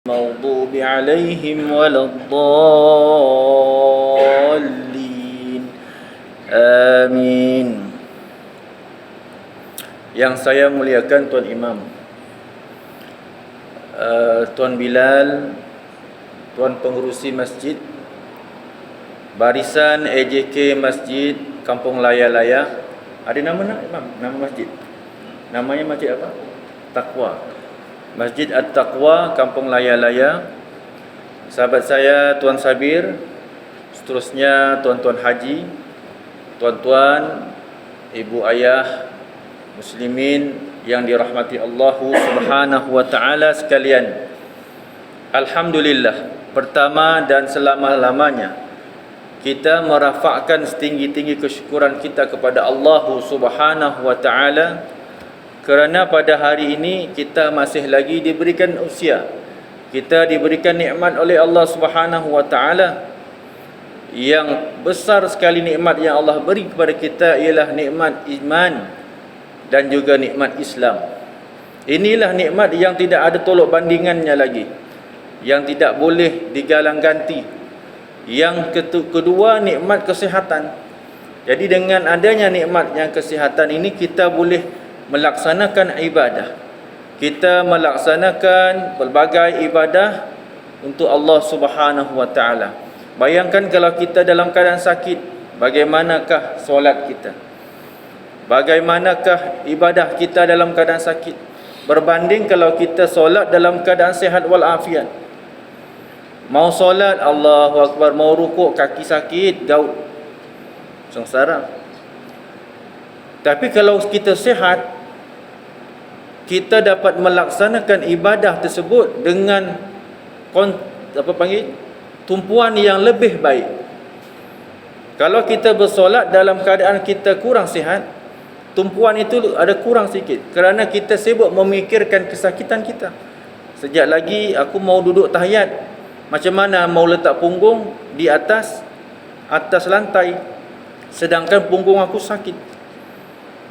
المغضوب عليهم ولا الضالين آمين. Yang saya muliakan Tuan Imam, Tuan Bilal, Tuan Pengerusi Masjid, Barisan AJK Masjid Kampung Laya-Laya. Ada nama nak Imam? Nama masjid? Namanya masjid apa? Taqwa. Masjid At-Taqwa Kampung Laya-Laya. Sahabat saya Tuan Sabir, seterusnya tuan-tuan haji, tuan-tuan, ibu ayah muslimin yang dirahmati Allah Subhanahu wa taala sekalian. Alhamdulillah, pertama dan selama-lamanya kita merafakkan setinggi-tinggi kesyukuran kita kepada Allah Subhanahu wa taala kerana pada hari ini kita masih lagi diberikan usia. Kita diberikan nikmat oleh Allah Subhanahu wa taala. Yang besar sekali nikmat yang Allah beri kepada kita ialah nikmat iman dan juga nikmat Islam. Inilah nikmat yang tidak ada tolok bandingannya lagi, yang tidak boleh digalang ganti. Yang kedua, nikmat kesihatan. Jadi dengan adanya nikmat yang kesihatan ini, kita boleh melaksanakan ibadah. Kita melaksanakan pelbagai ibadah untuk Allah Subhanahu wa taala. Bayangkan kalau kita dalam keadaan sakit, bagaimanakah solat kita? Bagaimanakah ibadah kita dalam keadaan sakit? Berbanding kalau kita solat dalam keadaan sihat walafiat. Mau solat, Allahu Akbar, mau rukuk, kaki sakit, gaut, sengsara. Tapi kalau kita sihat, kita dapat melaksanakan ibadah tersebut dengan tumpuan yang lebih baik. Kalau kita bersolat dalam keadaan kita kurang sihat, tumpuan itu ada kurang sikit kerana kita sibuk memikirkan kesakitan kita. Sejak lagi aku mau duduk tahiyat, macam mana mau letak punggung di atas lantai sedangkan punggung aku sakit.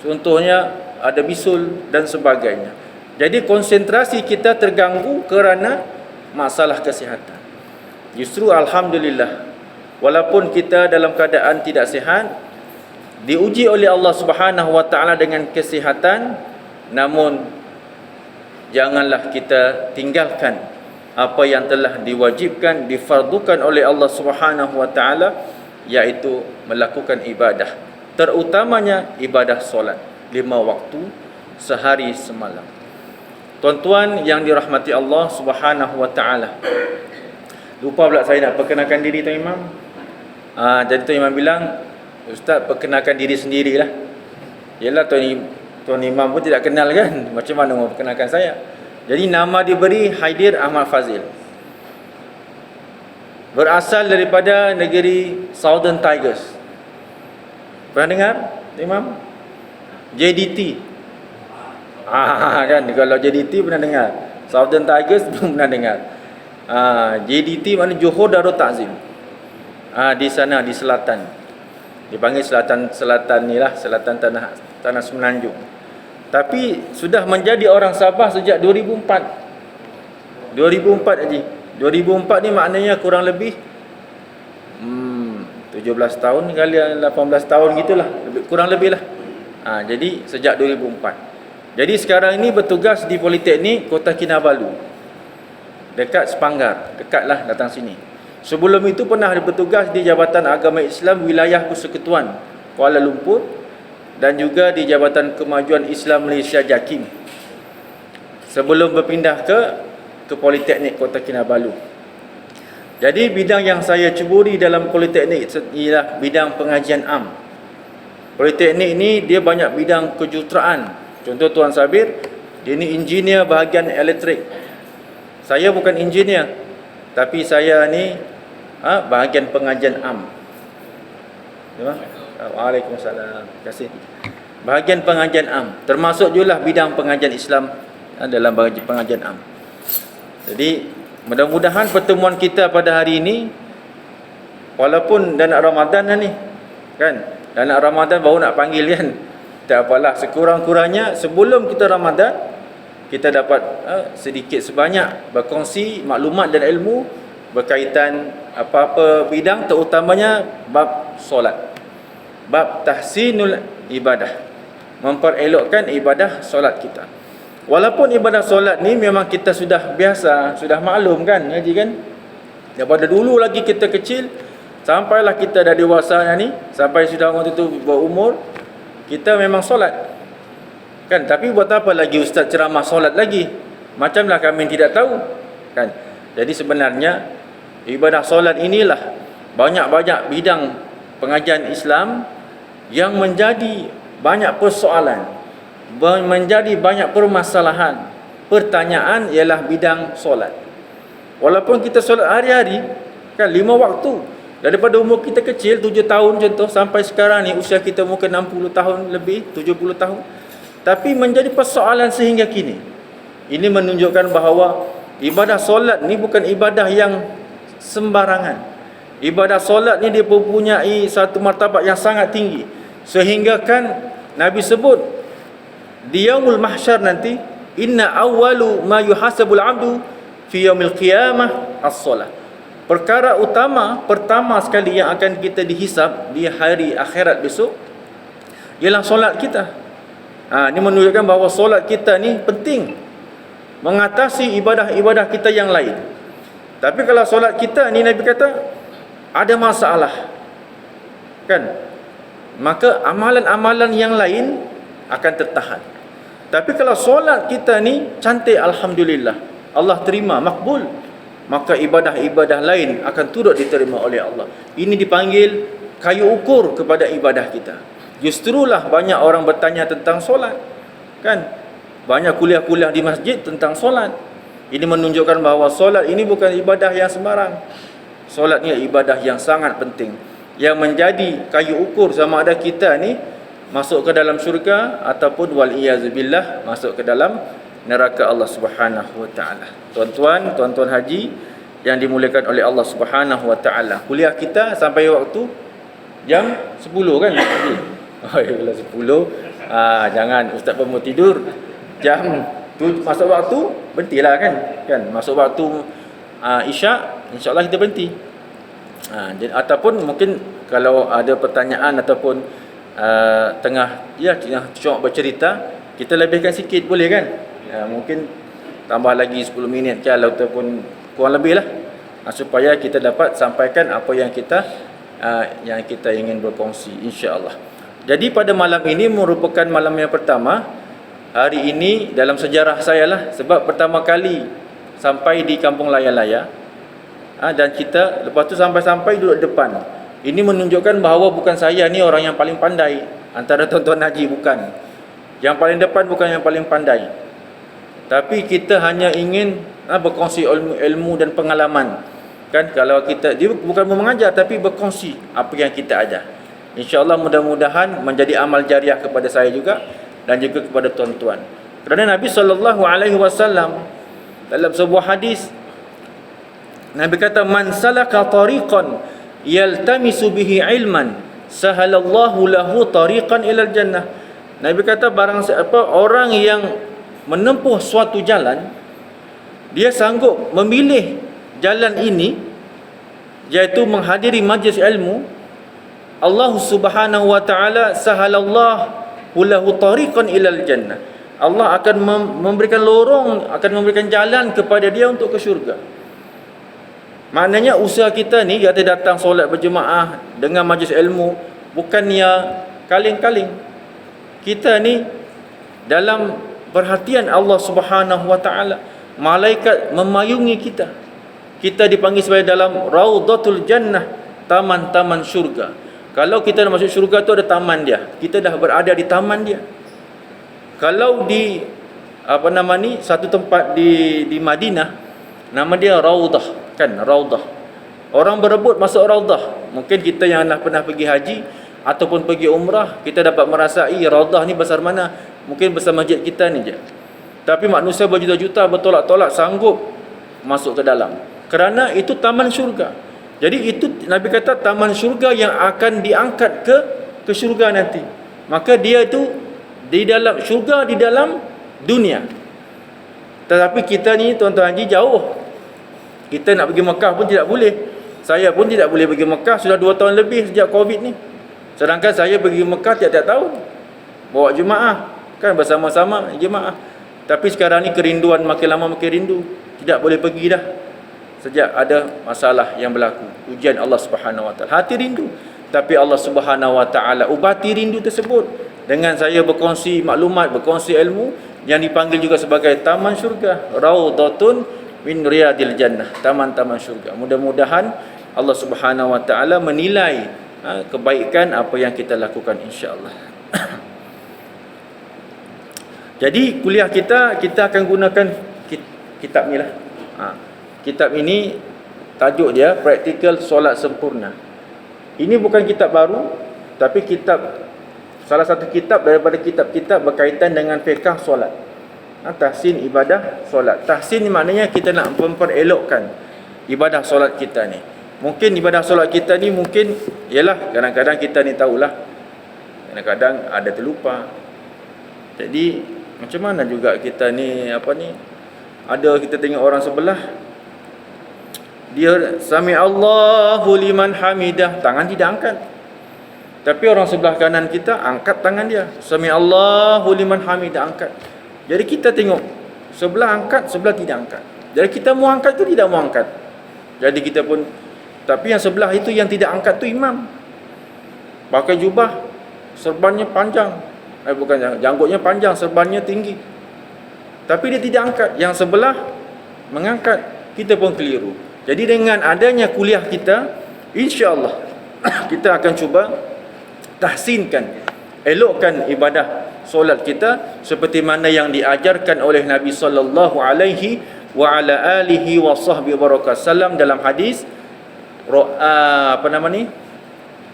Contohnya ada bisul dan sebagainya. Jadi konsentrasi kita terganggu kerana masalah kesihatan. Justru alhamdulillah, walaupun kita dalam keadaan tidak sihat, diuji oleh Allah Subhanahu wa taala dengan kesihatan, namun janganlah kita tinggalkan apa yang telah diwajibkan, difardukan oleh Allah Subhanahu wa taala, iaitu melakukan ibadah, terutamanya ibadah solat 5 waktu sehari semalam. Tuan-tuan yang dirahmati Allah Subhanahu wa taala, lupa pula saya nak perkenalkan diri Tuan Imam. Jadi Tuan Imam bilang, Ustaz perkenalkan diri sendirilah. Yalah Tuan Imam pun tidak kenal kan, macam mana mau perkenalkan saya? Jadi nama diberi Haidir Ahmad Fazil. Berasal daripada negeri Southern Tigers. Pernah dengar Imam? JDT. Kan, kalau JDT pernah dengar. Southern Tigers belum pernah dengar. JDT mana Johor Darul Takzim. Di sana, di selatan. Dipanggil selatan ni lah, selatan tanah Semenanjung. Tapi sudah menjadi orang Sabah sejak 2004. 2004 Haji. 2004 ni maknanya kurang lebih 17 tahun kali 18 tahun gitulah, kurang lebih lah. Jadi sejak 2004. Jadi sekarang ini bertugas di Politeknik Kota Kinabalu, dekat Sepanggar, dekatlah datang sini. Sebelum itu pernah bertugas di Jabatan Agama Islam Wilayah Persekutuan Kuala Lumpur dan juga di Jabatan Kemajuan Islam Malaysia JAKIM sebelum berpindah ke Politeknik Kota Kinabalu. Jadi bidang yang saya ceburi dalam Politeknik ialah bidang pengajian am. Politeknik ini dia banyak bidang kejuruteraan. Contoh Tuan Sabir, dia ni engineer bahagian elektrik. Saya bukan engineer, tapi saya ni bahagian pengajian am. Waalaikumsalam. Terima kasih. Bahagian pengajian am, termasuk jugalah bidang pengajian Islam dalam bahagian pengajian am. Jadi mudah-mudahan pertemuan kita pada hari ini, walaupun dah nak Ramadan dah ni, kan? Dah nak Ramadan baru nak panggil kan. Tak apalah, sekurang-kurangnya sebelum kita Ramadan, kita dapat sedikit sebanyak berkongsi maklumat dan ilmu berkaitan apa-apa bidang, terutamanya bab solat, bab tahsinul ibadah, memperelokkan ibadah solat kita. Walaupun ibadah solat ni memang kita sudah biasa, sudah maklum kan Haji kan, daripada dulu lagi kita kecil sampailah kita dah dewasa ni, sampai sudah orang tu berumur, kita memang solat kan. Tapi buat apa lagi ustaz ceramah solat lagi, macamlah kami tidak tahu kan. Jadi sebenarnya ibadah solat inilah banyak-banyak bidang pengajian Islam yang menjadi banyak persoalan, menjadi banyak permasalahan, pertanyaan ialah bidang solat. Walaupun kita solat hari-hari kan 5 waktu, daripada umur kita kecil 7 tahun contoh sampai sekarang ni usia kita mungkin 60 tahun lebih, 70 tahun, tapi menjadi persoalan sehingga kini. Ini menunjukkan bahawa ibadah solat ni bukan ibadah yang sembarangan. Ibadah solat ni dia mempunyai satu martabat yang sangat tinggi, sehingga kan Nabi sebut di yaumul mahsyar nanti, inna awwalu ma yuhasabul abdu fi yaumil qiyamah as-solah. Perkara utama pertama sekali yang akan kita dihisab di hari akhirat besok ialah solat kita. Ini menunjukkan bahawa solat kita ni penting mengatasi ibadah-ibadah kita yang lain. Tapi kalau solat kita ni Nabi kata ada masalah kan, maka amalan-amalan yang lain akan tertahan. Tapi kalau solat kita ni cantik, alhamdulillah, Allah terima, makbul, maka ibadah-ibadah lain akan turut diterima oleh Allah. Ini dipanggil kayu ukur kepada ibadah kita. Justrulah banyak orang bertanya tentang solat kan, banyak kuliah-kuliah di masjid tentang solat. Ini menunjukkan bahawa solat ini bukan ibadah yang sembarang. Solat ni ibadah yang sangat penting, yang menjadi kayu ukur sama ada kita ni masuk ke dalam syurga ataupun wal-iyazubillah masuk ke dalam neraka Allah Subhanahu wa taala. Tuan-tuan haji yang dimuliakan oleh Allah Subhanahu wa taala, kuliah kita sampai waktu jam 10 kan haji. Oh ya 10. Jangan ustaz pun mau tidur. Jam tu masuk waktu berhentilah kan masuk waktu isyak insya-Allah kita berhenti. Ataupun mungkin kalau ada pertanyaan ataupun tengah cuma bercerita, kita lebihkan sikit boleh kan? Mungkin tambah lagi 10 minit ke ataupun kurang lebih lah, supaya kita dapat sampaikan apa yang kita ingin berkongsi insya-Allah. Jadi pada malam ini merupakan malam yang pertama hari ini dalam sejarah saya lah, sebab pertama kali sampai di Kampung Laya-Laya, dan kita lepas tu sampai duduk depan. Ini menunjukkan bahawa bukan saya ni orang yang paling pandai antara tuan-tuan haji, bukan. Yang paling depan bukan yang paling pandai, tapi kita hanya ingin berkongsi ilmu dan pengalaman kan. Kalau kita, dia bukan mengajar tapi berkongsi apa yang kita ada. InsyaAllah mudah-mudahan menjadi amal jariah kepada saya juga dan juga kepada tuan-tuan. Kerana Nabi SAW dalam sebuah hadis, Nabi kata, man salaka tariqan yaltamisu bihi ilman sahalallahu lahu tariqan ilal jannah. Nabi kata barang siapa orang yang menempuh suatu jalan, dia sanggup memilih jalan ini, iaitu menghadiri majlis ilmu, Allah Subhanahu wa taala sahalallahu lahu tariqan ilal jannah. Allah akan memberikan lorong, akan memberikan jalan kepada dia untuk ke syurga. Maknanya usaha kita ni, kita datang solat berjemaah dengan majlis ilmu, bukannya kaling-kaling. Kita ni dalam perhatian Allah Subhanahu wa taala, malaikat memayungi kita. Kita dipanggil sebagai dalam Raudatul Jannah, taman-taman syurga. Kalau kita dah masuk syurga tu ada taman dia, kita dah berada di taman dia. Kalau di satu tempat di Madinah, nama dia Raudah kan, Raudah. Orang berebut masuk Raudah. Mungkin kita yang dah pernah pergi haji ataupun pergi umrah, kita dapat merasai Raudah ni besar mana, mungkin besar masjid kita ni je. Tapi manusia berjuta-juta bertolak-tolak sanggup masuk ke dalam, kerana itu taman syurga. Jadi itu Nabi kata taman syurga yang akan diangkat ke syurga nanti. Maka dia itu di dalam syurga, di dalam dunia. Tetapi kita ni tuan-tuan haji jauh. Kita nak pergi Mekah pun tidak boleh. Saya pun tidak boleh pergi Mekah sudah 2 tahun lebih sejak Covid ni. Sedangkan saya pergi Mekah tiap-tiap tahun. Bawa jemaah, kan bersama-sama jemaah. Tapi sekarang ni kerinduan makin lama makin rindu. Tidak boleh pergi dah. Sejak ada masalah yang berlaku, ujian Allah Subhanahu Wa Taala. Hati rindu. Tapi Allah Subhanahu Wa Taala ubati rindu tersebut dengan saya berkongsi maklumat, berkongsi ilmu yang dipanggil juga sebagai taman syurga, Raudhatun min riyadil jannah, taman-taman syurga. Mudah-mudahan Allah Subhanahu Wa Taala menilai kebaikan apa yang kita lakukan, insya-Allah. Jadi kuliah kita akan gunakan kitab ni lah. Kitab ini tajuk dia Praktikal Solat Sempurna. Ini bukan kitab baru, tapi salah satu kitab daripada kitab-kitab berkaitan dengan fiqh solat. Tahsin ibadah solat. Tahsin ni maknanya kita nak memperelokkan ibadah solat kita ni. Mungkin ibadah solat kita ni mungkin ialah kadang-kadang kita ni tahulah, kadang-kadang ada terlupa. Jadi macam mana juga kita ni ada kita tengok orang sebelah, dia sami Allahu liman hamidah, tangan tidak angkat. Tapi orang sebelah kanan kita angkat tangan dia, sami Allahu liman hamidah, angkat. Jadi kita tengok sebelah angkat, sebelah tidak angkat. Jadi kita mau angkat tu tidak mau angkat. Jadi kita pun, tapi yang sebelah itu yang tidak angkat tu imam. Pakai jubah, serbannya panjang. Bukan janggutnya panjang, serbannya tinggi. Tapi dia tidak angkat. Yang sebelah mengangkat. Kita pun keliru. Jadi dengan adanya kuliah kita, insya-Allah kita akan cuba tahsinkan, elokkan ibadah solat kita seperti mana yang diajarkan oleh Nabi sallallahu alaihi wa ala alihi wa sahbihi wasallam dalam hadis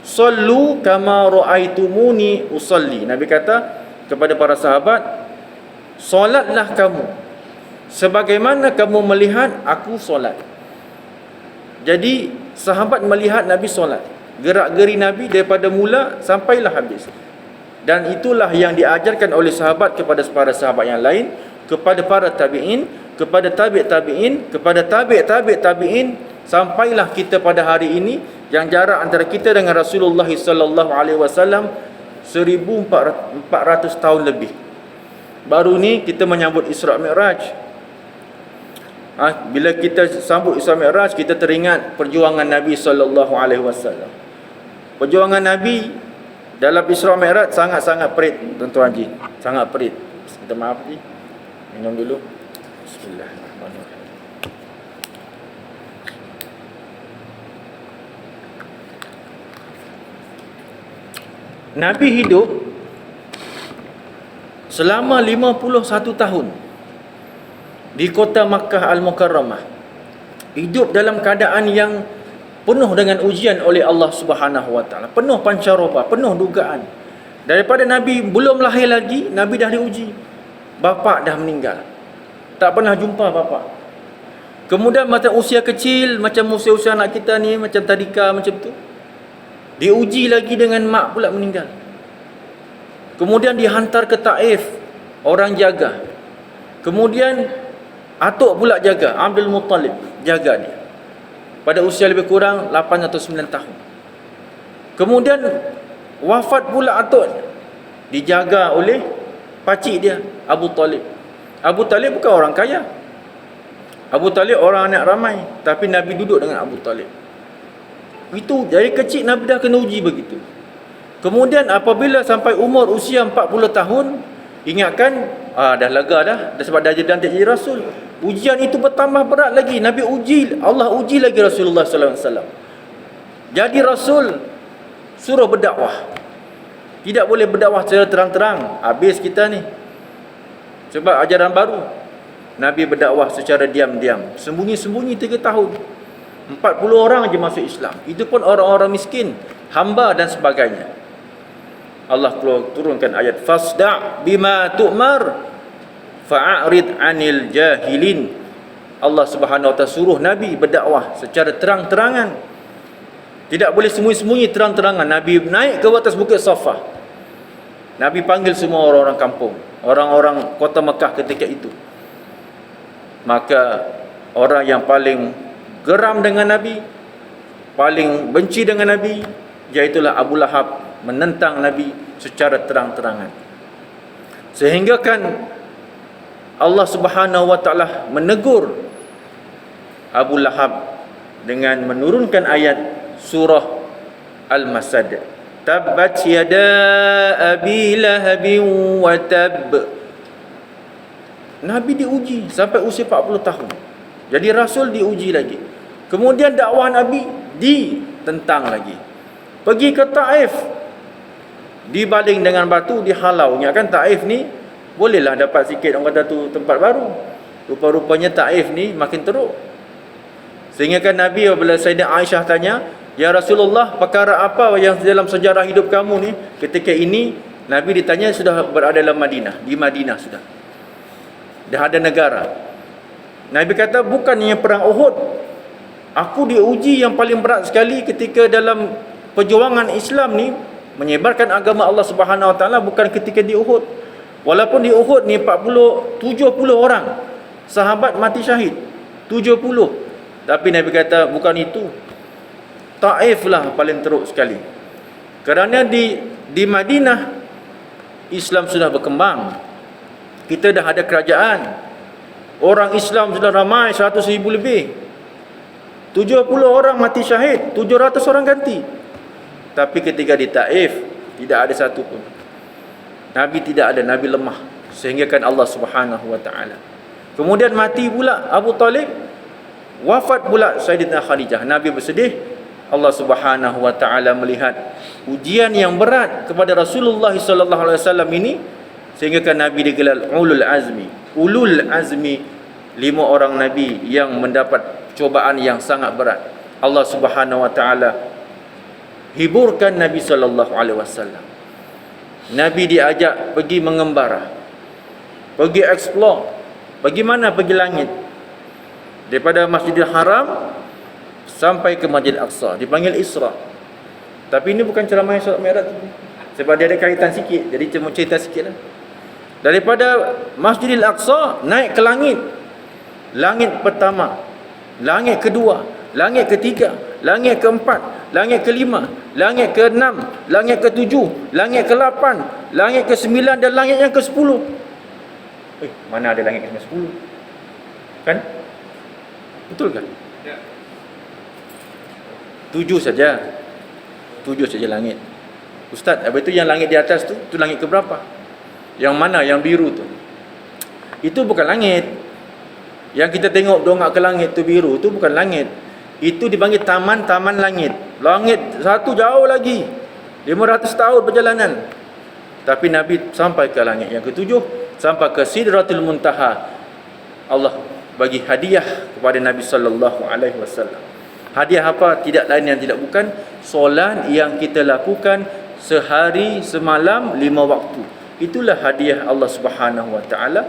sallu kama raaitumuni usalli. Nabi kata kepada para sahabat, solatlah kamu sebagaimana kamu melihat aku solat. Jadi sahabat melihat Nabi solat, gerak-geri Nabi daripada mula sampailah habis. Dan itulah yang diajarkan oleh sahabat kepada para sahabat yang lain, kepada para tabi'in, kepada tabi' tabi'in, kepada tabi' tabi' tabi'in, sampailah kita pada hari ini yang jarak antara kita dengan Rasulullah sallallahu alaihi wasallam 1400 tahun lebih. Baru ni kita menyambut Isra Mi'raj. Bila kita sambut Isra Mi'raj, kita teringat perjuangan Nabi sallallahu alaihi wasallam. Perjuangan Nabi dalam Isra Mi'raj sangat-sangat perit, tuan-tuan haji. Sangat perit. Minta maaf haji. Minum dulu. Bismillahirrahmanirrahim. Nabi hidup selama 51 tahun di kota Makkah Al-Mukarramah. Hidup dalam keadaan yang penuh dengan ujian oleh Allah Subhanahu Wa Taala, penuh pancaroba, penuh dugaan. Daripada Nabi belum lahir lagi, Nabi dah diuji. Bapa dah meninggal, tak pernah jumpa bapa. Kemudian macam usia kecil, macam usia-usia anak kita ni, macam tadika macam tu, diuji lagi dengan mak pula meninggal. Kemudian dihantar ke Taif, orang jaga. Kemudian atuk pula jaga, Abdul Muttalib jaga dia pada usia lebih kurang 8 atau 9 tahun. Kemudian wafat pula atuk, dijaga oleh pakcik dia, Abu Talib. Abu Talib bukan orang kaya. Abu Talib orang anak ramai, tapi Nabi duduk dengan Abu Talib. Itu dari kecil Nabi dah kena uji begitu. Kemudian apabila sampai umur usia 40 tahun, ingatkan dah lega dah sebab dah jadi rasul. Ujian itu bertambah berat lagi. Nabi uji, Allah uji lagi Rasulullah sallallahu alaihi wasallam. Jadi rasul suruh berdakwah. Tidak boleh berdakwah secara terang-terang, habis kita ni. Sebab ajaran baru. Nabi berdakwah secara diam-diam, sembunyi-sembunyi 3 tahun. 40 orang je masuk Islam. Itu pun orang-orang miskin, hamba dan sebagainya. Allah turunkan ayat fasda' bima tu'mar fa'arid 'anil jahilin. Allah Subhanahu wa taala suruh Nabi berdakwah secara terang-terangan. Tidak boleh sembunyi-sembunyi, terang-terangan. Nabi naik ke atas bukit Safa. Nabi panggil semua orang-orang kampung, orang-orang kota Mekah ketika itu. maka orang yang paling geram dengan Nabi, paling benci dengan Nabi, iaitulah Abu Lahab, menentang Nabi secara terang-terangan. Sehingga kan Allah Subhanahu wa taala menegur Abu Lahab dengan menurunkan ayat surah Al-Masad. Tabbat yada abi lahabin wa tab. Nabi diuji sampai usia 40 tahun. Jadi Rasul diuji lagi. Kemudian dakwah Nabi ditentang lagi. Pergi ke Taif, dibaling dengan batu, dihalau. Ingatkan Taif ni bolehlah dapat sikit, orang kata tu tempat baru. Rupa-rupanya Taif ni makin teruk. Sehingga kan Nabi apabila Sayyidah Aisyah tanya, "Ya Rasulullah, perkara apa yang dalam sejarah hidup kamu ni?" Ketika ini Nabi ditanya sudah berada dalam Madinah, di Madinah sudah. Dah ada negara. Nabi kata, bukannya perang Uhud. Aku diuji yang paling berat sekali ketika dalam perjuangan Islam ni, menyebarkan agama Allah Subhanahu Wa Taala, bukan ketika di Uhud. Walaupun di Uhud ni 70 orang sahabat mati syahid, 70. Tapi Nabi kata bukan itu. Taif lah paling teruk sekali. Kerana di Madinah Islam sudah berkembang. Kita dah ada kerajaan. Orang Islam sudah ramai, 100,000 lebih. 70 orang mati syahid, 700 orang ganti. Tapi ketika di Taif tidak ada satu pun. Nabi tidak ada, Nabi lemah. Sehingga kan Allah Subhanahu Wa Taala. Kemudian mati pula Abu Talib, wafat pula Sayyidatina Khadijah. Nabi bersedih. Allah Subhanahu Wa Taala melihat ujian yang berat kepada Rasulullah sallallahu alaihi wasallam ini, sehingga kan Nabi digelar ulul azmi. Ulul azmi, 5 orang Nabi yang mendapat cobaan yang sangat berat. Allah Subhanahu Wa Taala hiburkan Nabi sallallahu alaihi wasallam. Nabi diajak pergi mengembara, pergi explore. Bagaimana pergi langit? Daripada Masjidil Haram sampai ke Masjid Aqsa, dipanggil Isra. Tapi ini bukan ceramah Isra Mi'raj, sebab dia ada kaitan sikit, jadi cuma cerita sikitlah. Daripada Masjidil Aqsa naik ke langit. Langit pertama, langit kedua, langit ketiga, langit keempat, langit kelima, langit keenam, langit ketujuh, langit ke-8, langit ke-9 dan langit yang ke-10. Mana ada langit ke-10? Kan? Betul kan? Ya. 7 saja. 7 saja langit. Ustaz, apa itu yang langit di atas tu? Tu langit ke berapa? Yang mana? Yang biru tu? Itu bukan langit. Yang kita tengok dongak ke langit tu biru, tu bukan langit. Itu dipanggil taman langit. Langit satu jauh lagi. 500 tahun perjalanan. Tapi Nabi sampai ke langit yang ke-7, sampai ke Sidratul Muntaha. Allah bagi hadiah kepada Nabi sallallahu alaihi wasallam. Hadiah apa? Tidak lain yang tidak bukan solat yang kita lakukan sehari semalam 5 waktu. Itulah hadiah Allah Subhanahu Wa Taala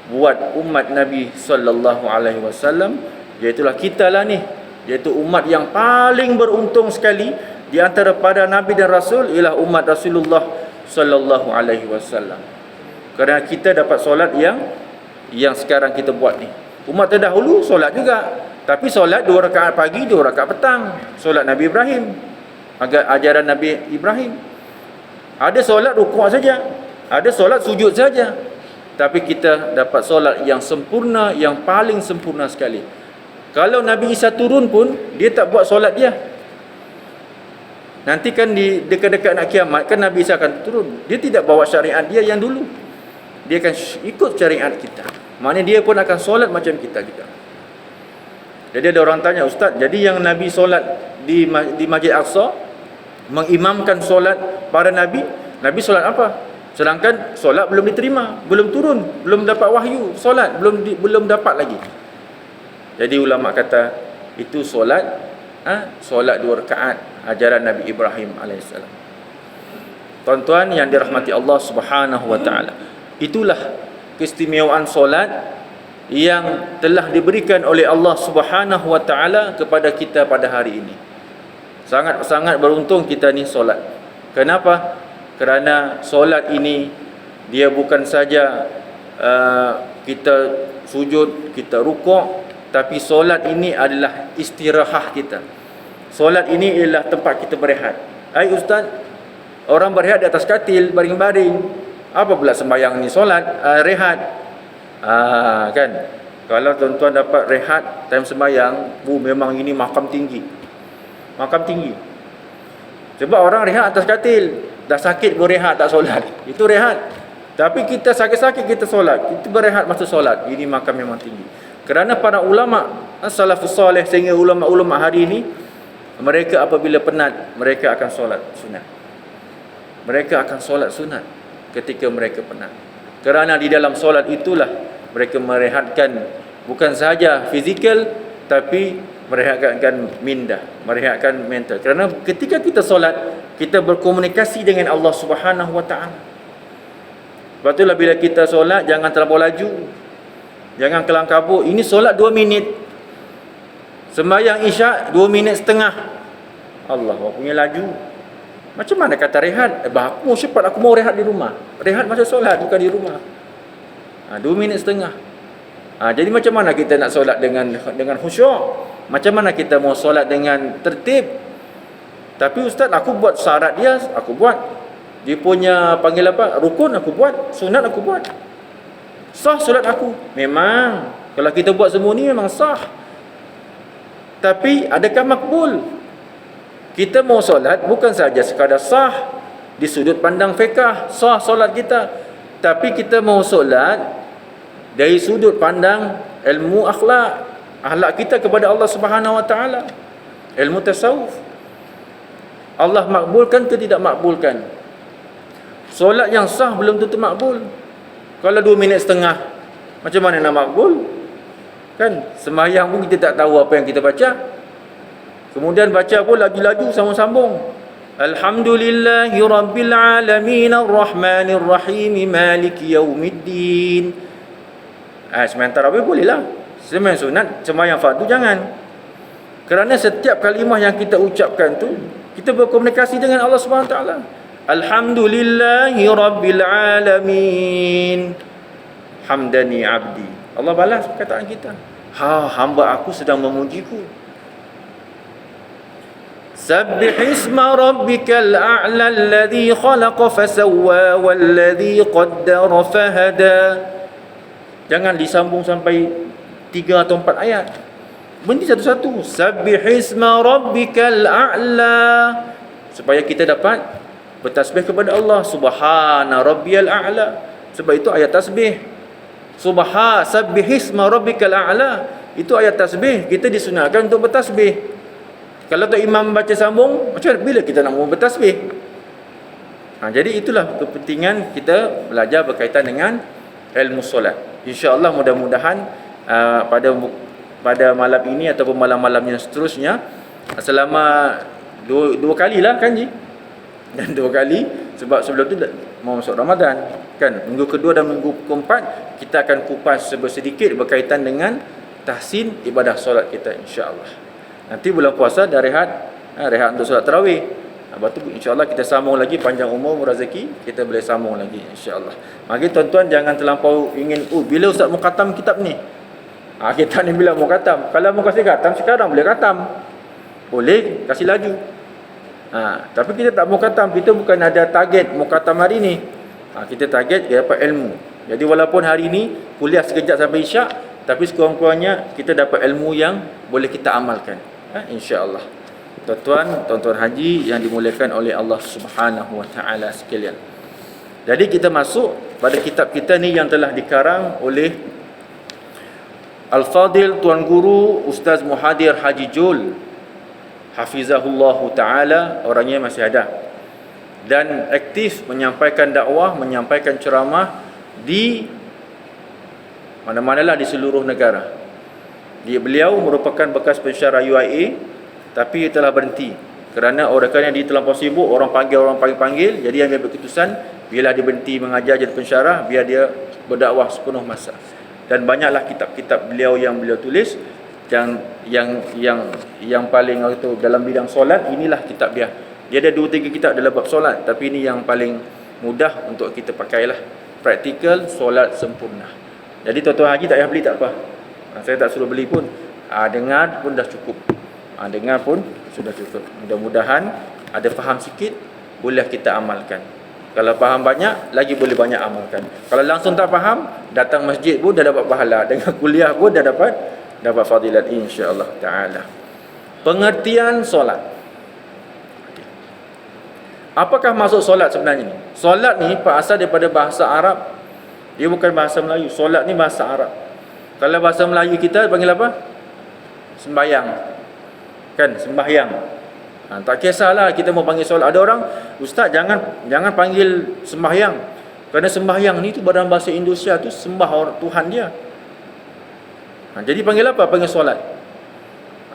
buat umat Nabi sallallahu alaihi wasallam, iaitulah kita lah ni, iaitu umat yang paling beruntung sekali di antara para nabi dan rasul ialah umat Rasulullah sallallahu alaihi wasallam. Kerana kita dapat solat yang sekarang kita buat ni. Umat terdahulu solat juga, tapi solat 2 rakaat pagi, 2 rakaat petang. Solat Nabi Ibrahim, ajaran Nabi Ibrahim. Ada solat rukuk saja, ada solat sujud saja. Tapi kita dapat solat yang sempurna, yang paling sempurna sekali. Kalau Nabi Isa turun pun, dia tak buat solat dia. Nanti kan di dekat-dekat nak kiamat, kan Nabi Isa akan turun. Dia tidak bawa syariat dia yang dulu. Dia akan ikut syariat kita. Maknanya dia pun akan solat macam kita juga. Jadi ada orang tanya, Ustaz, jadi yang Nabi solat di Masjid Aqsa, mengimamkan solat para Nabi, Nabi solat apa? Sedangkan solat belum diterima, belum turun, belum dapat wahyu, solat belum dapat lagi. Jadi ulama kata itu solat solat 2 rakaat ajaran Nabi Ibrahim alaihissalam. Tuan-tuan yang dirahmati Allah Subhanahu Wa Taala, itulah keistimewaan solat yang telah diberikan oleh Allah Subhanahu Wa Taala kepada kita pada hari ini. Sangat-sangat beruntung kita ni solat. Kenapa? Kerana solat ini dia bukan saja kita sujud, kita rukuk, tapi solat ini adalah istirahat kita. Solat ini ialah tempat kita berehat. Hai ustaz, orang berehat di atas katil, baring-baring. Apa pula sembahyang ni solat? Rehat. Kan? Kalau tuan-tuan dapat rehat time sembahyang, memang ini makam tinggi. Makam tinggi. Sebab orang rehat atas katil, dah sakit berehat tak solat. Itu rehat. Tapi kita sakit-sakit kita solat, kita berehat masa solat. Ini makam memang tinggi. Kerana para ulama salafus soleh sehingga ulama-ulama hari ini, mereka apabila penat, mereka akan solat sunat. Mereka akan solat sunat ketika mereka penat. Kerana di dalam solat itulah mereka merehatkan bukan sahaja fizikal, tapi merehatkan minda, merehatkan mental. Kerana ketika kita solat, kita berkomunikasi dengan Allah Subhanahu Wa Taala. Sebab itulah bila kita solat, jangan terlalu laju, jangan kelang kabut. Ini solat 2 minit, sembahyang isyak 2 minit setengah. Allah punya laju. Macam mana kata rehat? Aku cepat, aku mau rehat di rumah. Rehat masa solat, bukan di rumah. 2 minit setengah. Jadi macam mana kita nak solat dengan khusyuk? Macam mana kita mau solat dengan tertib? Tapi ustaz, aku buat syarat dia, aku buat. Dia punya panggil apa? Rukun aku buat, sunat aku buat. Sah solat aku. Memang kalau kita buat semua ni memang sah. Tapi adakah makbul? Kita mau solat bukan saja sekadar sah di sudut pandang fiqh, sah solat kita, tapi kita mau solat dari sudut pandang ilmu akhlak kita kepada Allah Subhanahu Wa Taala, ilmu tasawuf. Allah makbulkan ke tidak makbulkan? Solat yang sah belum tentu makbul. Kalau 2 minit setengah, macam mana nak makbul? Kan sembahyang pun kita tak tahu apa yang kita baca. Kemudian baca pun laju-laju sambung-sambung. Alhamdulillahi rabbil alamin arrahmanir rahim maliki yaumiddin. Sembahyang tarawih bolehlah. Sembahyang sunat, sembahyang fardu jangan. Kerana setiap kalimah yang kita ucapkan tu, kita berkomunikasi dengan Allah Subhanahu Wa Taala. Alhamdulillahi rabbil alamin hamdani abdi. Allah balas perkataan kita. Hamba aku sedang memujiku. Sabbih isma rabbikal a'la alladhi khalaqa fasawwa walladhi qaddara fahada. Jangan disambung sampai 3 atau 4 ayat. Berhenti satu-satu. Sabbih isma rabbikal a'la, supaya kita dapat bertasbih kepada Allah. Subhana rabbiyal a'la. Sebab itu ayat tasbih. Sabbih isma rabbikal a'la, itu ayat tasbih. Kita disunatkan untuk bertasbih. Kalau tak imam baca sambung, macam mana bila kita nak mau bertasbih? Jadi itulah kepentingan kita belajar berkaitan dengan ilmu solat. InsyaAllah mudah-mudahan pada malam ini ataupun malam-malam yang seterusnya, selama dua kali lah kan Ji? Dan 2 kali, sebab sebelum tu mau masuk Ramadan kan, minggu kedua dan minggu keempat kita akan kupas sedikit berkaitan dengan tahsin ibadah solat kita, insya-Allah. Nanti bulan puasa dah rehat untuk solat tarawih. Lepas tu insya-Allah kita sambung lagi, panjang umur rezeki, kita boleh sambung lagi insya-Allah. Mari tuan-tuan jangan terlampau ingin bila ustaz mau khatam kitab ni. Kita ni bila mau khatam. Kalau mau kasih khatam sekarang boleh khatam. Boleh kasih laju. Tapi kita tak mau khatam, kita bukan ada target mau khatam hari ni. Kita target dia dapat ilmu. Jadi walaupun hari ni kuliah sekejap sampai isyak, tapi sekurang-kurangnya kita dapat ilmu yang boleh kita amalkan. InsyaAllah. Tuan-tuan haji yang dimuliakan oleh Allah Subhanahu Wa Taala sekalian. Jadi kita masuk pada kitab kita ni yang telah dikarang oleh Al-Fadil Tuan Guru Ustaz Muhadir Haji Jul, hafizahullahu taala, orangnya masih ada dan aktif menyampaikan dakwah, menyampaikan ceramah di mana-manalah di seluruh negara. Beliau merupakan bekas pensyarah UIA, tapi telah berhenti kerana orang dia terlampau sibuk, orang panggil, jadi yang ambil keputusan bila dia berhenti mengajar jadi pensyarah, biar dia berdakwah sepenuh masa. Dan banyaklah kitab-kitab beliau yang beliau tulis yang paling itu dalam bidang solat, inilah kitab dia. Dia ada 2-3 kitab dalam bab solat, tapi ini yang paling mudah untuk kita pakailah. Praktikal solat sempurna. Jadi tuan-tuan haji tak payah beli, tak apa. Saya tak suruh beli pun. Dengar pun dah cukup. Dengar pun sudah cukup. Mudah-mudahan ada faham sikit, boleh kita amalkan. Kalau faham banyak, lagi boleh banyak amalkan. Kalau langsung tak faham, datang masjid pun dah dapat pahala. Dengan kuliah pun dah dapat fadilat insya-Allah taala. Pengertian solat. Apakah maksud solat sebenarnya ni? Solat ni berasal daripada bahasa Arab. Dia bukan bahasa Melayu. Solat ni bahasa Arab. Kalau bahasa Melayu kita panggil apa? Sembahyang. Kan, sembahyang. Tak kisahlah kita mau panggil solat. Ada orang, ustaz jangan panggil sembahyang. Kerana sembahyang ni tu dalam bahasa Indonesia tu sembah orang Tuhan dia. Jadi panggil apa? Panggil solat.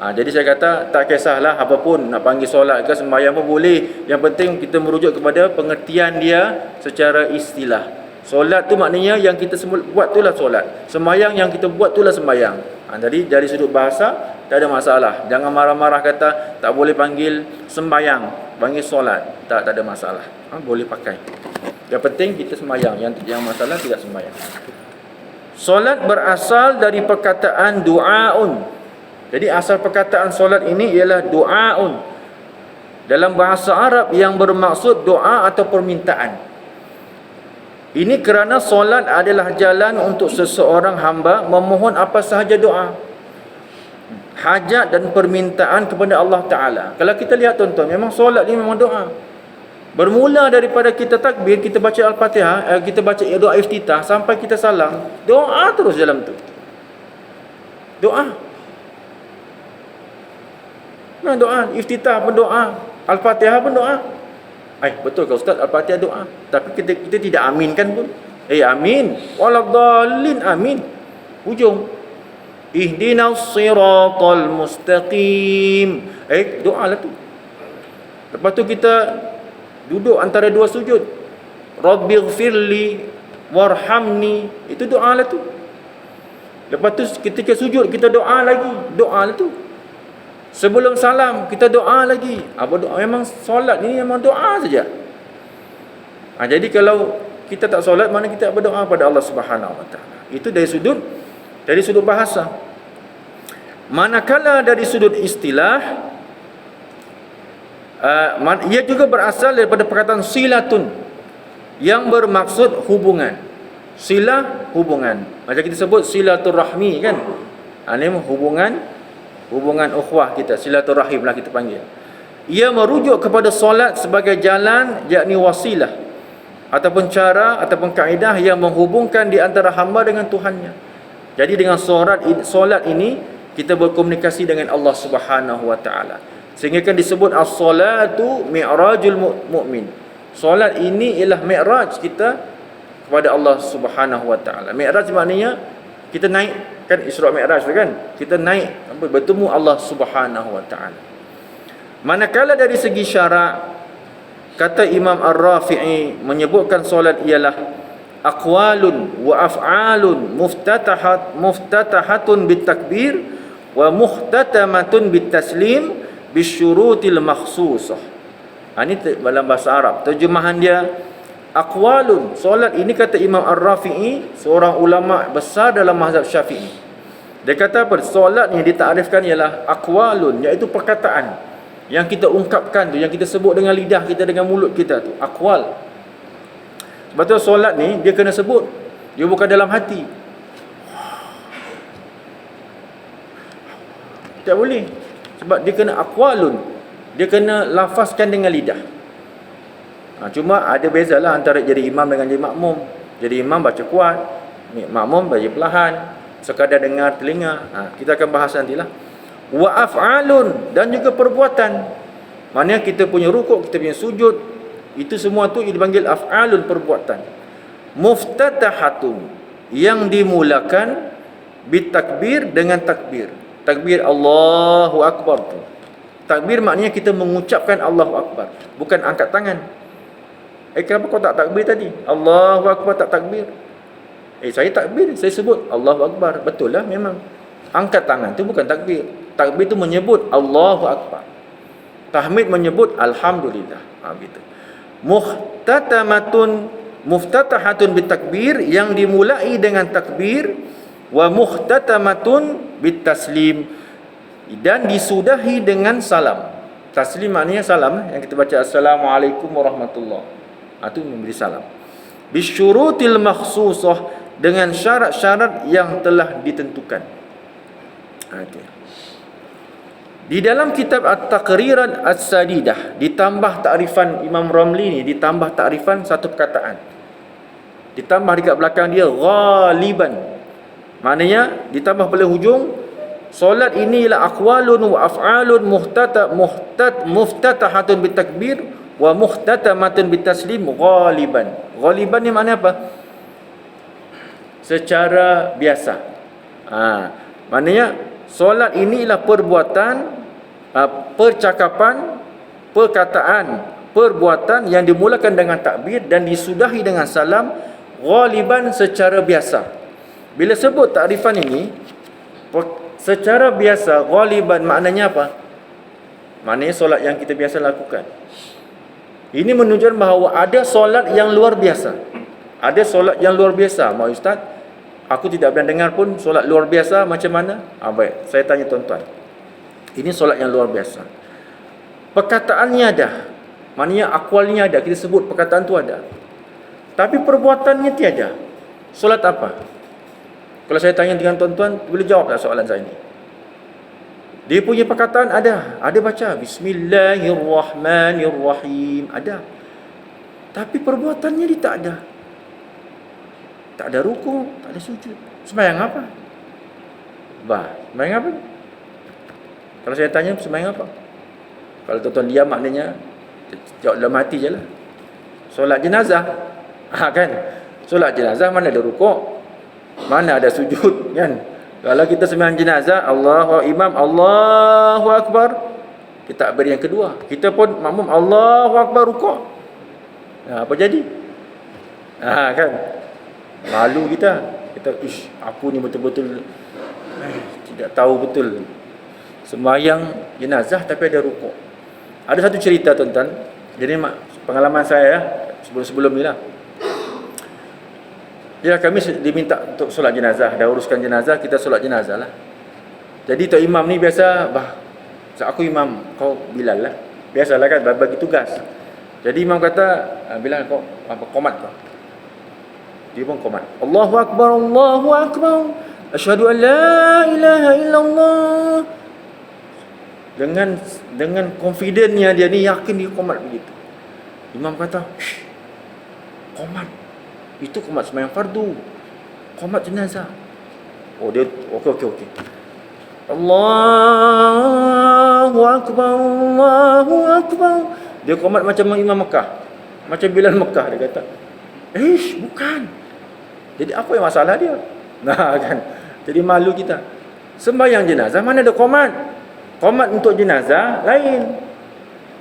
Jadi saya kata tak kisahlah apapun nak panggil solat ke sembahyang pun boleh. Yang penting kita merujuk kepada pengertian dia secara istilah. Solat tu maknanya yang kita buat itulah solat. Sembahyang yang kita buat itulah sembahyang. Jadi dari sudut bahasa tak ada masalah. Jangan marah-marah kata tak boleh panggil sembahyang, panggil solat. Tak ada masalah. Boleh pakai. Yang penting kita sembahyang. Yang masalah tidak sembahyang. Solat berasal dari perkataan du'aun. Jadi asal perkataan solat ini ialah du'aun. Dalam bahasa Arab yang bermaksud doa atau permintaan. Ini kerana solat adalah jalan untuk seseorang hamba memohon apa sahaja doa, hajat dan permintaan kepada Allah Ta'ala. Kalau kita lihat tuan-tuan, memang solat ni memang doa. Bermula daripada kita takbir, kita baca Al-Fatihah, kita baca doa iftitah, sampai kita salam, doa terus dalam tu. Doa. Nah, doa, iftitah pun doa, Al-Fatihah pun doa. Betul ke Ustaz, Al-Fatihah doa? Tapi kita tidak aminkan pun. Amin. Waladhdallin, amin. Hujung. Ihdinas siratal mustaqim. Doalah tu. Lepas tu kita duduk antara dua sujud. Rabbighfirli warhamni. Itu doalah tu. Lepas tu ketika sujud kita doa lagi. Doalah tu. Sebelum salam kita doa lagi. Apa doa? Memang solat ni memang doa saja. Jadi kalau kita tak solat, mana kita berdoa pada Allah Subhanahu Wa Taala. Itu dari sudut bahasa. Manakala dari sudut istilah, ia juga berasal daripada perkataan silatun yang bermaksud hubungan. Silah, hubungan. Macam kita sebut silaturrahmi kan. Ini hubungan ukhuwah kita, silaturahim lah kita panggil. Ia merujuk kepada solat sebagai jalan, yakni wasilah ataupun cara ataupun kaedah yang menghubungkan di antara hamba dengan Tuhannya. Jadi dengan solat ini kita berkomunikasi dengan Allah Subhanahu Wa Taala. Sehingga kan disebut as-salatu mi'rajul mu'min. Solat ini ialah mi'raj kita kepada Allah Subhanahu Wa Taala. Mi'raj maknanya kita naik, kan Isra Mi'raj tu kan, kita naik bertemu Allah Subhanahu Wa Taala. Manakala dari segi syarak, kata Imam Ar-Rafi'i menyebutkan solat ialah aqwalun wa af'alun muftatahatun bitakbir wa muhtatamatun bitaslim bisyurutil makhsusah. Ini dalam bahasa Arab. Terjemahan dia aqwalun. Solat ini kata Imam Ar-Rafi'i, seorang ulama besar dalam mazhab Syafi'i. Dia kata apa? Solat ni ditakrifkan ialah aqwalun, iaitu perkataan yang kita ungkapkan tu, yang kita sebut dengan lidah kita, dengan mulut kita tu, aqwal. Sebab tu solat ni dia kena sebut. Dia bukan dalam hati. Tak boleh. Sebab dia kena aqwalun. Dia kena lafazkan dengan lidah. Cuma ada bezalah antara jadi imam dengan jadi makmum. Jadi imam baca kuat, makmum baca perlahan, sekadar dengar telinga. Kita akan bahas nantilah. Wa af'alun, dan juga perbuatan. Maknanya kita punya rukuk, kita punya sujud, itu semua tu dipanggil af'alun, perbuatan. Muftatahatun, yang dimulakan bitakbir, dengan takbir. Takbir Allahu Akbar tu. Takbir maknanya kita mengucapkan Allahu Akbar, bukan angkat tangan. Kenapa kau tak takbir tadi? Allahu Akbar tak takbir. Saya takbir, saya sebut Allahu Akbar. Betul lah memang. Angkat tangan tu bukan takbir. Takbir tu menyebut Allahu Akbar. Tahmid menyebut Alhamdulillah. Gitu. Muhtatamatun, muftatahatun bitakbir, yang dimulai dengan takbir, wa muhtatamatun bitaslim, dan disudahi dengan salam. Taslim maknanya salam, yang kita baca assalamualaikum warahmatullahi, itu memberi salam. Bisyurutil makhsusah, dengan syarat-syarat yang telah ditentukan. Okay. Di dalam kitab At-Taqrirat As-Sadidah ditambah takrifan Imam Ramli ni, ditambah takrifan satu perkataan. Ditambah dekat belakang dia ghaliban. Maknanya ditambah pada hujung, solat ini ialah aqwalun wa af'alun muftatahatun bitakbir wa muhtatamatun bitaslim ghaliban. Ghaliban ni makna apa? Secara biasa. Maknanya solat ini ialah perbuatan, percakapan, perkataan, perbuatan yang dimulakan dengan takbir dan disudahi dengan salam, ghaliban, secara biasa. Bila sebut takrifan ini, secara biasa, ghaliban maknanya apa? Maknanya solat yang kita biasa lakukan. Ini menunjukkan bahawa ada solat yang luar biasa. Ada solat yang luar biasa. Mak Ustaz, aku tidak pernah dengar pun solat luar biasa macam mana? Baik, saya tanya tuan-tuan. Ini solat yang luar biasa. Perkataannya ada. Maknanya akwalnya ada. Kita sebut perkataan tu ada. Tapi perbuatannya tiada. Solat apa? Kalau saya tanya dengan tuan-tuan, boleh jawab tak soalan saya ni? Dia punya perkataan ada. Ada baca Bismillahirrahmanirrahim. Ada. Tapi perbuatannya dia tak ada. Tak ada rukuk, tak ada sujud. Sembahyang apa? Sembahyang apa? Kalau saya tanya, sembahyang apa? Kalau tuan-tuan diam, maknanya jawab dalam hati je lah. Solat jenazah. Kan? Solat jenazah mana ada rukuk? Mana ada sujud, kan? Kalau kita sembahyang jenazah, Imam Allahu Akbar, kita takbir yang kedua. Kita pun makmum Allahu Akbar, rukuk. Apa jadi? Kan? Malu kita. Aku ni betul-betul tidak tahu betul sembahyang jenazah tapi ada rukuk. Ada satu cerita tuan-tuan. Jadi pengalaman saya sebelum ni lah. Ya, kami diminta untuk solat jenazah. Dah uruskan jenazah, kita solat jenazah lah. Jadi tok imam ni biasa, aku imam, kau Bilal lah. Biasalah kan, bagi tugas. Jadi imam kata, Bilal kau qomat kau. Dia pun qomat. Allahu Akbar, Allahu Akbar. Asyhadu an la ilaha illallah. Dengan confidentnya dia ni, yakin dia qomat begitu. Imam kata, qomat. Itu qomat sembahyang fardu. Qomat jenazah. Dia okey. Allahu Akbar, Allahu Akbar. Dia qomat macam Imam Mekah. Macam Bilal Mekah, dia kata. Bukan. Jadi apa yang masalah dia? Kan. Jadi malu kita. Sembahyang jenazah mana ada qomat? Qomat untuk jenazah lain.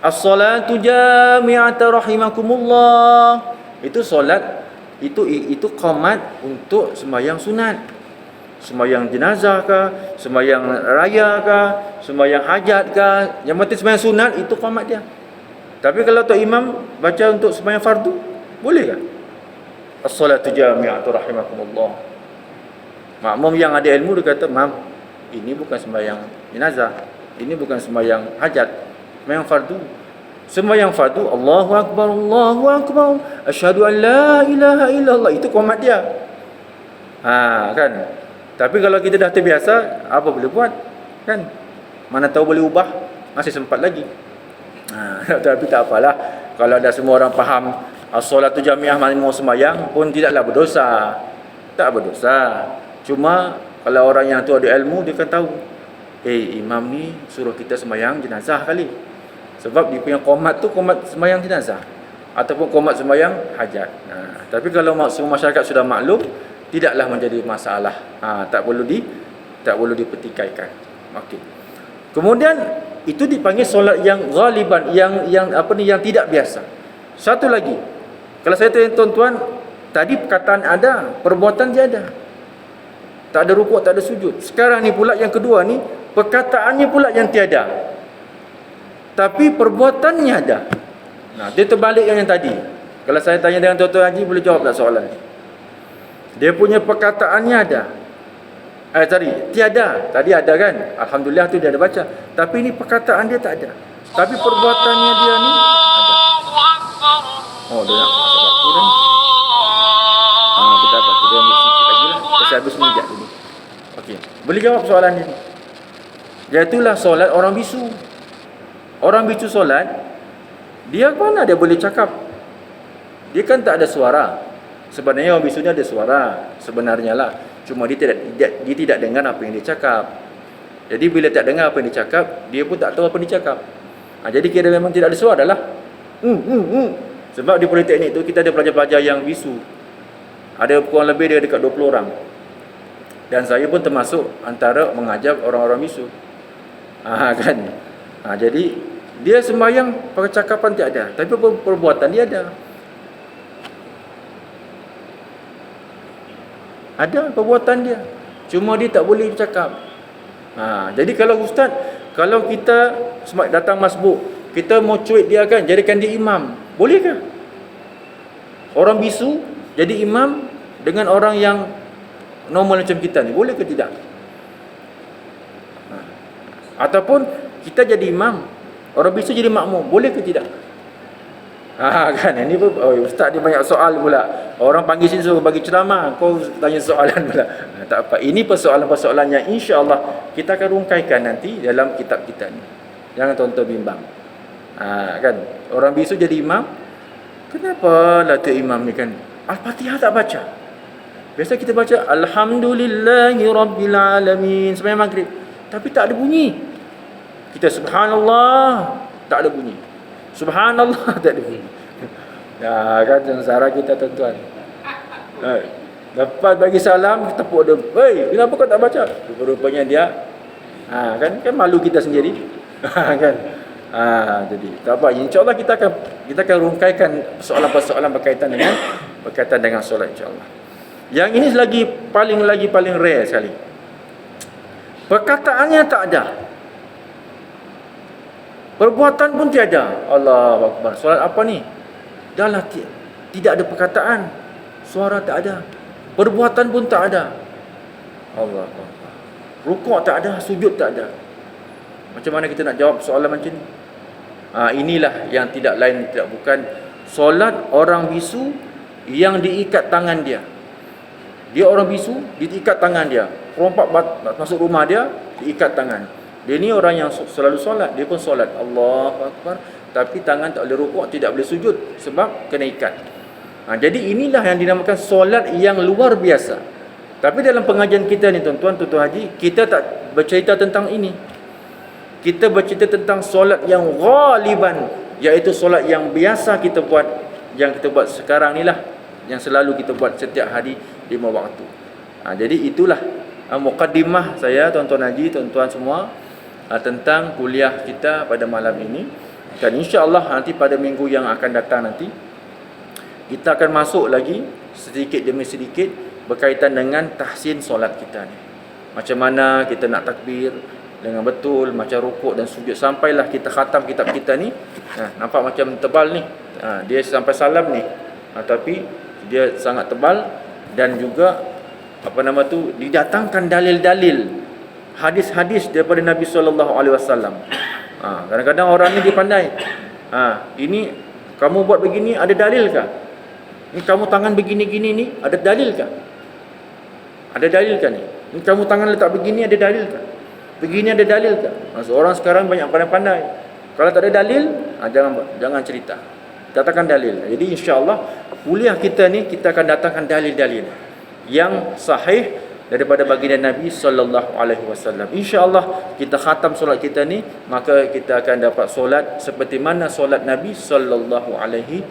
As-salatu jami'atan rahimakumullah. Itu solat, itu qomat untuk sembahyang sunat. Sembahyang jenazah kah, sembahyang raya kah, sembahyang hajat kah, yang penting sembahyang sunat, itu qomat dia. Tapi kalau tok imam baca untuk sembahyang fardu, boleh tak? As-salatu jami'atan rahimakumullah. Makmum yang ada ilmu dia kata, "Mam, ini bukan sembahyang jenazah, ini bukan sembahyang hajat, sembahyang fardu." Sembahyang fardu, Allahu Akbar, Allahu Akbar, asyhadu an la ilaha illallah, itu qomat dia. Kan. Tapi kalau kita dah terbiasa, apa boleh buat? Kan? Mana tahu boleh ubah, masih sempat lagi. Tapi tak apalah. Kalau ada semua orang faham as-salatu jami'ah maknanya mau sembahyang pun tidaklah berdosa. Tak berdosa. Cuma kalau orang yang tu ada ilmu, dia kan tahu. Imam ni suruh kita sembahyang jenazah kali. Sebab dia punya qomat tu qomat sembahyang jenazah ataupun qomat sembahyang hajat. Tapi kalau semua masyarakat sudah maklum, tidaklah menjadi masalah. Tak perlu dipertikaikan. Okey. Kemudian itu dipanggil solat yang ghaliban, yang tidak biasa. Satu lagi. Kalau saya tanya tuan-tuan, tadi perkataan ada, perbuatan tiada. Tak ada rukuk, tak ada sujud. Sekarang ni pula yang kedua ni, perkataannya pula yang tiada. Tapi perbuatannya ada. Dia terbalik yang tadi. Kalau saya tanya dengan Tuan-Tuan Haji, boleh jawab tak soalan ni? Dia punya perkataannya ada. Tiada. Tadi ada kan? Alhamdulillah tu dia ada baca. Tapi ni perkataan dia tak ada. Tapi perbuatannya dia ni ada. Oh, dia nak masuk waktu dah ni. Kita apa? Kita ambil sikit lagi lah. Kasi habis sekejap dulu. Okey. Boleh jawab soalan dia ni? Iaitulah solat orang bisu. Orang bisu solat, dia mana dia boleh cakap? Dia kan tak ada suara. Sebenarnya orang bisu ni ada suara sebenarnya lah. Cuma dia tidak dengar apa yang dia cakap. Jadi bila tak dengar apa yang dia cakap, dia pun tak tahu apa yang dia cakap. Jadi kira memang tidak ada suara lah. Sebab di politeknik tu kita ada pelajar-pelajar yang bisu. Ada kurang lebih dia dekat 20 orang. Dan saya pun termasuk antara mengajar orang-orang bisu. Kan. Jadi dia sembahyang percakapan tak ada, tapi perbuatan dia ada. Ada perbuatan dia, cuma dia tak boleh bercakap. Jadi kalau ustaz, kalau kita datang masbuk, kita mau cuit dia kan, jadikan dia imam, boleh ke? Orang bisu jadi imam dengan orang yang normal macam kita ni, boleh ke tidak? Ataupun kita jadi imam, orang bisu jadi makmum, boleh ke tidak? Kan, ini pun ustaz dia banyak soal pula. Orang panggil sini suruh bagi ceramah, kau tanya soalan pula. Tak apa. Ini persoalan-persoalan yang insya-Allah kita akan rungkaikan nanti dalam kitab kita ni. Jangan tuan-tuan bimbang. Kan, orang bisu jadi imam. Kenapa lah tu imam ni kan Al-Fatihah tak baca? Biasa kita baca Alhamdulillahi Rabbil Alamin sembahyang maghrib, tapi tak ada bunyi. Kita subhanallah, tak ada bunyi. Subhanallah, tak ada bunyi. Kan sengsara kita tuan-tuan. Lepas bagi salam, tepuk dia. Hei, kenapa kau tak baca? Rupanya dia kan malu kita sendiri. Kan. Jadi tak apa, insya-Allah kita akan rungkaikan persoalan-persoalan berkaitan dengan solat insya-Allah. Yang ini lagi paling rare sekali. Perkataannya tak ada. Perbuatan pun tiada. Allahu Akbar. Solat apa ni? Dahlah tidak ada perkataan. Suara tak ada. Perbuatan pun tak ada. Allahu Akbar. Rukuk tak ada, sujud tak ada. Macam mana kita nak jawab soalan macam ni? Inilah yang tidak lain tidak bukan solat orang bisu yang diikat tangan dia. Dia orang bisu, diikat tangan dia. Perompak masuk rumah dia, diikat tangan. Dia ni orang yang selalu solat, dia pun solat Allahu Akbar, tapi tangan tak boleh rukuk, tidak boleh sujud sebab kena ikat. Jadi inilah yang dinamakan solat yang luar biasa. Tapi dalam pengajian kita ni tuan-tuan haji, kita tak bercerita tentang ini. Kita bercerita tentang solat yang ghaliban, iaitu solat yang biasa kita buat, yang kita buat sekarang ni lah, yang selalu kita buat setiap hari 5 waktu. Jadi itulah muqaddimah saya tuan-tuan haji, tuan-tuan semua, tentang kuliah kita pada malam ini. Dan insya-Allah nanti pada minggu yang akan datang nanti kita akan masuk lagi sedikit demi sedikit berkaitan dengan tahsin solat kita ni. Macam mana kita nak takbir dengan betul, macam rukuk dan sujud, sampailah kita khatam kitab kita ni. Nampak macam tebal ni. Dia sampai salam ni. Tapi dia sangat tebal dan juga didatangkan dalil-dalil, hadis-hadis daripada Nabi SAW. Kadang-kadang orang ni dia pandai. Ini kamu buat begini ada dalilkah? Ini kamu tangan begini-gini ni ada dalilkah? Ada dalilkah ni? Ini kamu tangan letak begini ada dalilkah? Begini ada dalilkah? Orang sekarang banyak pandai-pandai. Kalau tak ada dalil, jangan cerita. Datangkan dalil. Jadi insya-Allah kuliah kita ni kita akan datangkan dalil-dalil yang sahih daripada baginda Nabi sallallahu alaihi wasallam. Insya-Allah kita khatam solat kita ni, maka kita akan dapat solat seperti mana solat Nabi sallallahu alaihi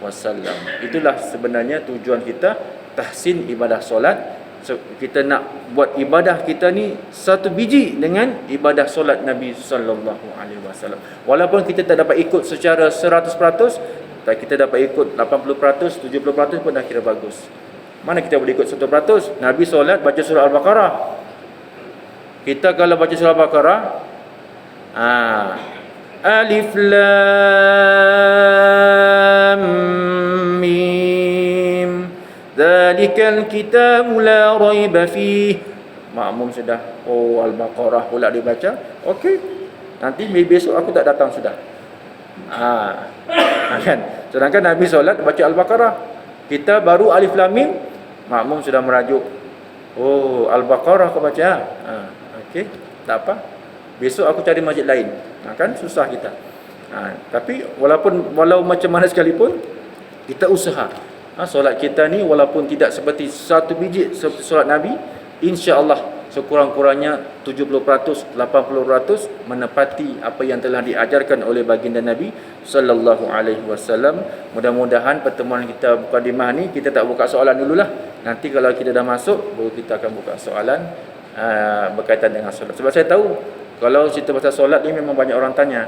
wasallam. Itulah sebenarnya tujuan kita tahsin ibadah solat. Kita nak buat ibadah kita ni satu biji dengan ibadah solat Nabi sallallahu alaihi wasallam. Walaupun kita tak dapat ikut secara 100%, tak kita dapat ikut 80%, 70% pun dah kira bagus. Mana kita boleh ikut 100%? Nabi solat baca surah Al-Baqarah. Kita kalau baca surah Al-Baqarah, Alif Lam Dzalikal kitabu la raiba fih. Makmum sudah, oh Al-Baqarah pula dibaca. Okey, nanti besok aku tak datang sudah. Kan? Sedangkan Nabi solat baca Al-Baqarah, kita baru Alif Lam Mim, makmum sudah merajuk, oh Al-Baqarah kau baca. Okey, tak apa, besok aku cari masjid lain. Kan susah kita. Tapi walau macam mana sekalipun, kita usaha. Solat kita ni walaupun tidak seperti satu biji seperti solat Nabi, insya-Allah sekurang-kurangnya 70%, 80% menepati apa yang telah diajarkan oleh baginda Nabi sallallahu alaihi wasallam. Mudah-mudahan pertemuan kita mukadimah ni kita tak buka soalan dululah. Nanti kalau kita dah masuk baru kita akan buka soalan berkaitan dengan solat. Sebab saya tahu kalau cerita pasal solat ni memang banyak orang tanya.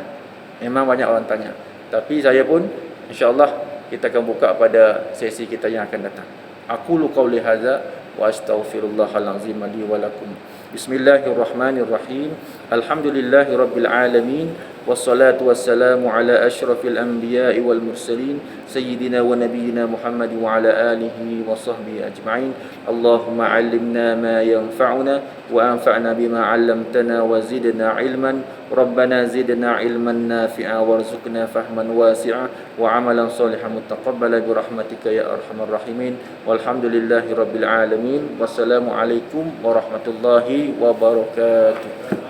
Memang banyak orang tanya. Tapi saya pun insya-Allah kita akan buka pada sesi kita yang akan datang. Aqulu qauli hadza wa astaghfirullahal azim li wa lakum. Bismillahirrahmanirrahim. Alhamdulillahirabbil alamin wassalatu wassalamu ala asyrafil anbiya'i wal mursalin sayyidina wa nabiyyina Muhammad wa ala alihi wa sahbihi ajma'in. Allahumma 'allimna ma yanfa'una wa anfa'na bima 'allamtana wa zidna 'ilman. Rabbana zidna 'ilman nafi'a warzuqna fahman wasi'a wa 'amalan salihan mutaqabbala bi rahmatika ya arhamar rahimin. Walhamdulillahirabbil alamin. Wassalamu alaikum warahmatullahi wabarakatuh.